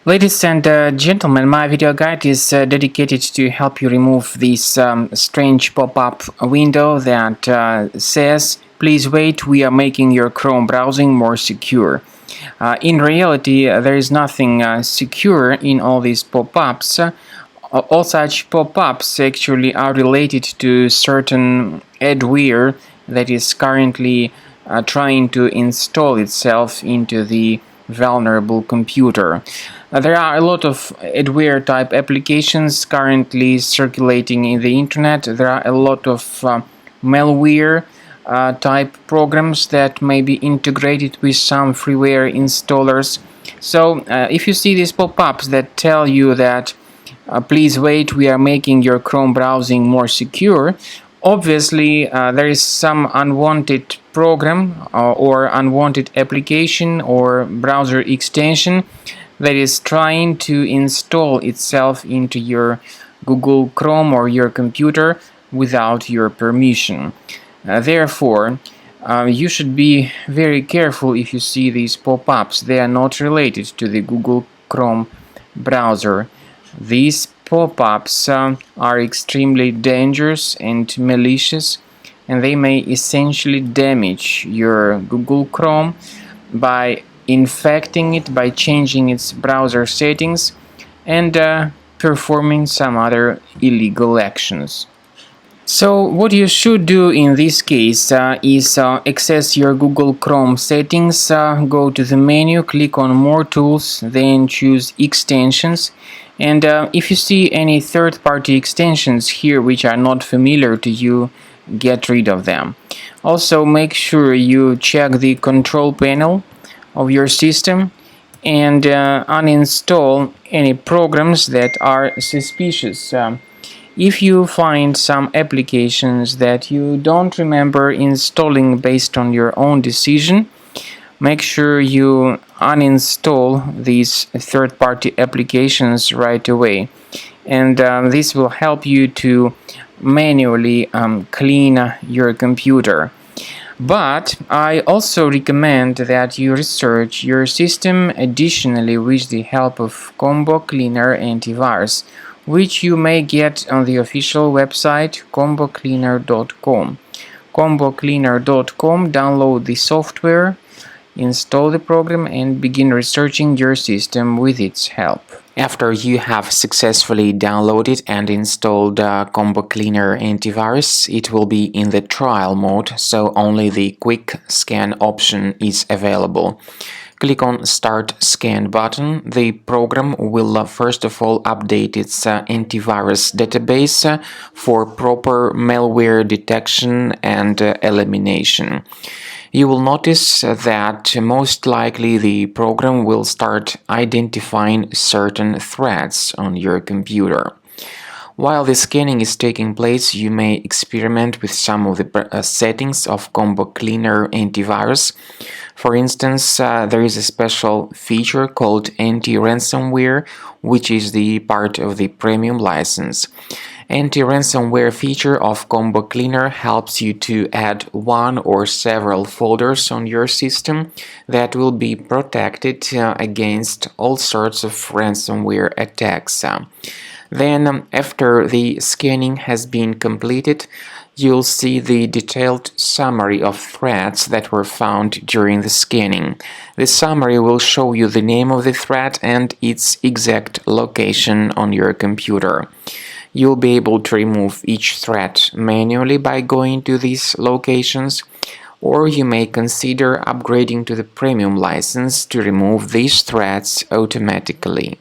Ladies and gentlemen, my video guide is dedicated to help you remove this strange pop-up window that says, "Please wait, we are making your Chrome browsing more secure." In reality, there is nothing secure in all these pop-ups. All such pop-ups actually are related to certain adware that is currently trying to install itself into the vulnerable computer. There are a lot of adware type applications currently circulating in the internet. There are a lot of malware type programs that may be integrated with some freeware installers. So if you see these pop-ups that tell you that please wait, we are making your Chrome browsing more secure, obviously there is some unwanted program or unwanted application or browser extension that is trying to install itself into your Google Chrome or your computer without your permission. Therefore, you should be very careful if you see these pop-ups. They are not related to the Google Chrome browser. These pop-ups are extremely dangerous and malicious, and they may essentially damage your Google Chrome by infecting it, by changing its browser settings, and performing some other illegal actions. So what you should do in this case is access your Google Chrome settings, go to the menu, click on More Tools, then choose Extensions. And if you see any third-party extensions here which are not familiar to you, get rid of them. Also, make sure you check the control panel of your system and uninstall any programs that are suspicious. If you find some applications that you don't remember installing based on your own decision, make sure you uninstall these third-party applications right away. And this will help you to manually clean your computer. But I also recommend that you research your system additionally with the help of Combo Cleaner Antivirus, which you may get on the official website combocleaner.com. combocleaner.com, download the software, install the program, and begin researching your system with its help. After you have successfully downloaded and installed Combo Cleaner Antivirus, it will be in the trial mode, so only the quick scan option is available. Click on Start Scan button. The program will first of all update its antivirus database for proper malware detection and elimination. You will notice that most likely the program will start identifying certain threats on your computer. While the scanning is taking place, you may experiment with some of the settings of Combo Cleaner Antivirus. For instance, there is a special feature called Anti-Ransomware, which is the part of the premium license. Anti-ransomware feature of Combo Cleaner helps you to add one or several folders on your system that will be protected against all sorts of ransomware attacks. Then, after the scanning has been completed, you'll see the detailed summary of threats that were found during the scanning. The summary will show you the name of the threat and its exact location on your computer. You'll be able to remove each threat manually by going to these locations, or you may consider upgrading to the premium license to remove these threats automatically.